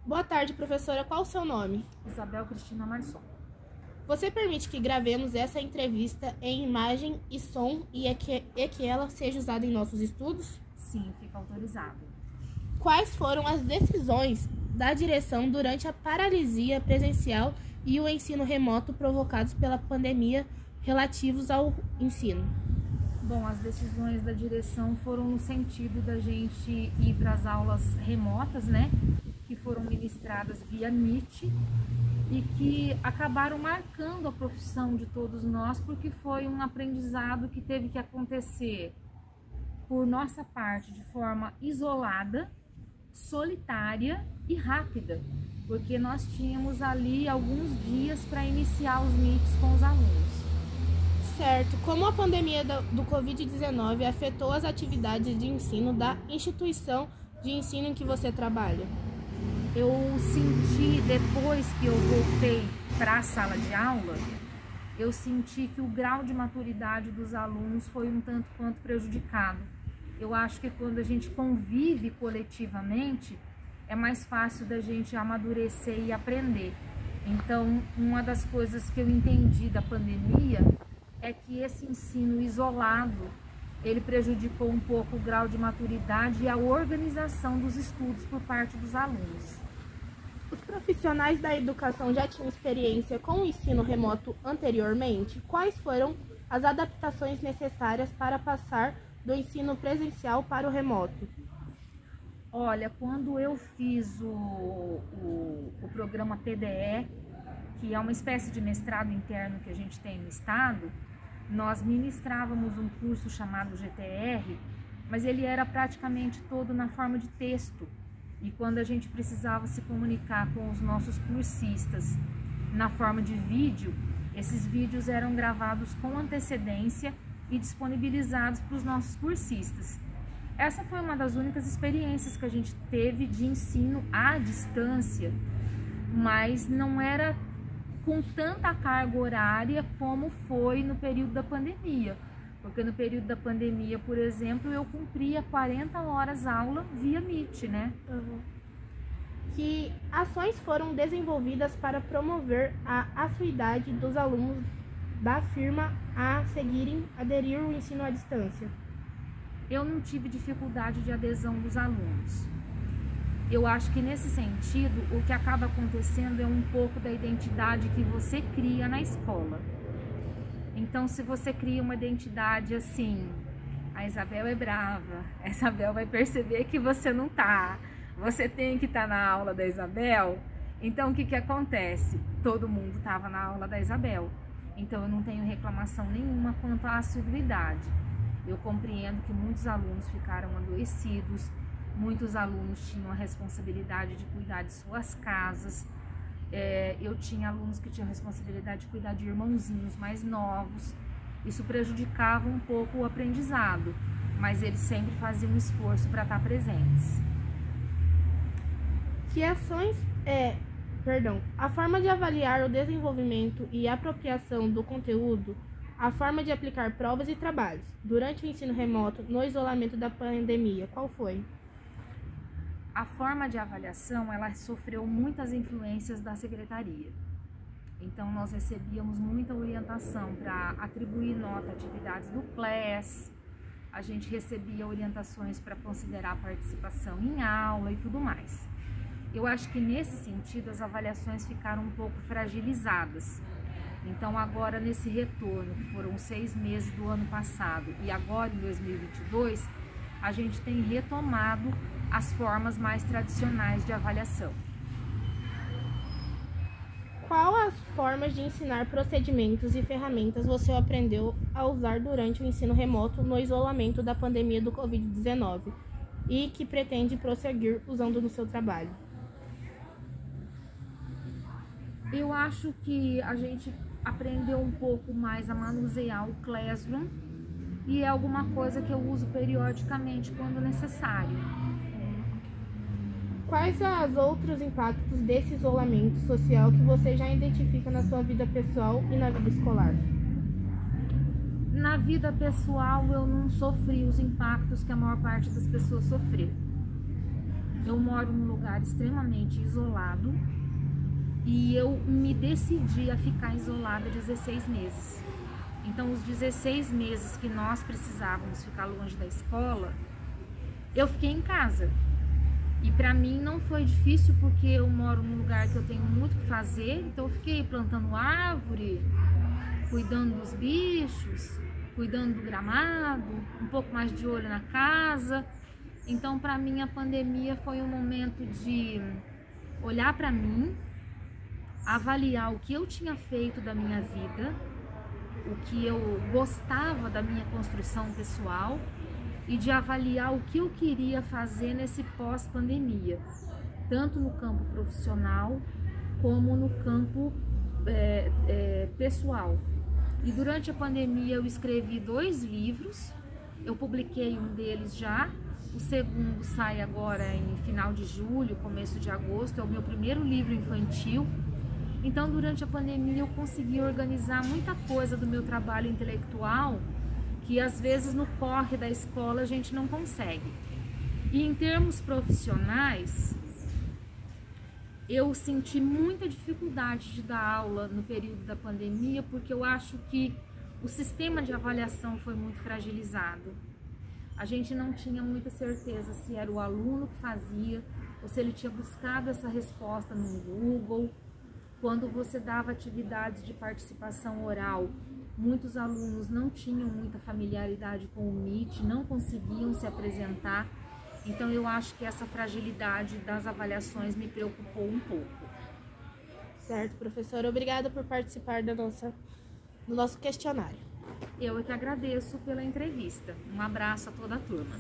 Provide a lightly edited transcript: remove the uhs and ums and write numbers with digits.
Boa tarde, professora. Qual o seu nome? Isabel Cristina Marçom. Você permite que gravemos essa entrevista em imagem e som e que ela seja usada em nossos estudos? Sim, fica autorizado. Quais foram as decisões da direção durante a paralisia presencial e o ensino remoto provocados pela pandemia relativos ao ensino? Bom, as decisões da direção foram no sentido da gente ir para as aulas remotas, né? Que foram ministradas via Meet e que acabaram marcando a profissão de todos nós, porque foi um aprendizado que teve que acontecer por nossa parte de forma isolada, solitária e rápida, porque nós tínhamos ali alguns dias para iniciar os Meets com os alunos. Certo. Como a pandemia do Covid-19 afetou as atividades de ensino da instituição de ensino em que você trabalha? Eu senti, depois que eu voltei para a sala de aula, eu senti que o grau de maturidade dos alunos foi um tanto quanto prejudicado. Eu acho que quando a gente convive coletivamente, é mais fácil da gente amadurecer e aprender. Então, uma das coisas que eu entendi da pandemia é que esse ensino isolado, ele prejudicou um pouco o grau de maturidade e a organização dos estudos por parte dos alunos. Os profissionais da educação já tinham experiência com o ensino remoto anteriormente? Quais foram as adaptações necessárias para passar do ensino presencial para o remoto? Olha, quando eu fiz o programa PDE, que é uma espécie de mestrado interno que a gente tem no estado, nós ministrávamos um curso chamado GTR, mas ele era praticamente todo na forma de texto. E quando a gente precisava se comunicar com os nossos cursistas na forma de vídeo, esses vídeos eram gravados com antecedência e disponibilizados para os nossos cursistas. Essa foi uma das únicas experiências que a gente teve de ensino à distância, mas não era com tanta carga horária como foi no período da pandemia. Porque no período da pandemia, por exemplo, eu cumpria 40 horas aula via Meet, né? Que ações foram desenvolvidas para promover a assiduidade dos alunos da firma a aderir ao ensino à distância? Eu não tive dificuldade de adesão dos alunos. Eu acho que nesse sentido, o que acaba acontecendo é um pouco da identidade que você cria na escola. Então, se você cria uma identidade assim, a Isabel é brava, a Isabel vai perceber que você não tá, você tem que estar na aula da Isabel, então o que acontece? Todo mundo estava na aula da Isabel, então eu não tenho reclamação nenhuma quanto à assiduidade. Eu compreendo que muitos alunos ficaram adoecidos, muitos alunos tinham a responsabilidade de cuidar de suas casas. Eu tinha alunos que tinham a responsabilidade de cuidar de irmãozinhos mais novos. Isso prejudicava um pouco o aprendizado, mas eles sempre faziam um esforço para estar presentes. Que ações a forma de avaliar o desenvolvimento e apropriação do conteúdo, a forma de aplicar provas e trabalhos durante o ensino remoto no isolamento da pandemia, qual foi? A forma de avaliação, ela sofreu muitas influências da secretaria. Então, nós recebíamos muita orientação para atribuir nota a atividades do CLES, a gente recebia orientações para considerar a participação em aula e tudo mais. Eu acho que nesse sentido as avaliações ficaram um pouco fragilizadas. Então, agora nesse retorno, que foram 6 meses do ano passado e agora em 2022, a gente tem retomado as formas mais tradicionais de avaliação. Qual as formas de ensinar procedimentos e ferramentas você aprendeu a usar durante o ensino remoto no isolamento da pandemia do Covid-19 e que pretende prosseguir usando no seu trabalho? Eu acho que a gente aprendeu um pouco mais a manusear o Classroom e é alguma coisa que eu uso periodicamente quando necessário. quais os outros impactos desse isolamento social que você já identifica na sua vida pessoal e na vida escolar? Na vida pessoal, eu não sofri os impactos que a maior parte das pessoas sofreu. Eu moro num lugar extremamente isolado e eu me decidi a ficar isolada 16 meses. Então, os 16 meses que nós precisávamos ficar longe da escola, eu fiquei em casa. E para mim não foi difícil porque eu moro num lugar que eu tenho muito o que fazer, então eu fiquei plantando árvore, cuidando dos bichos, cuidando do gramado, um pouco mais de olho na casa. Então, para mim, a pandemia foi um momento de olhar para mim, avaliar o que eu tinha feito da minha vida, o que eu gostava da minha construção pessoal e de avaliar o que eu queria fazer nesse pós-pandemia, tanto no campo profissional como no campo pessoal. E durante a pandemia eu escrevi 2 livros, eu publiquei um deles já, o segundo sai agora em final de julho, começo de agosto, é o meu primeiro livro infantil. Então, durante a pandemia, eu consegui organizar muita coisa do meu trabalho intelectual que, às vezes, no corre da escola a gente não consegue. E, em termos profissionais, eu senti muita dificuldade de dar aula no período da pandemia, porque eu acho que o sistema de avaliação foi muito fragilizado. A gente não tinha muita certeza se era o aluno que fazia ou se ele tinha buscado essa resposta no Google. Quando você dava atividades de participação oral, muitos alunos não tinham muita familiaridade com o Meet, não conseguiam se apresentar. Então eu acho que essa fragilidade das avaliações me preocupou um pouco. Certo, professora. Obrigada por participar do nosso questionário. Eu é que agradeço pela entrevista. Um abraço a toda a turma.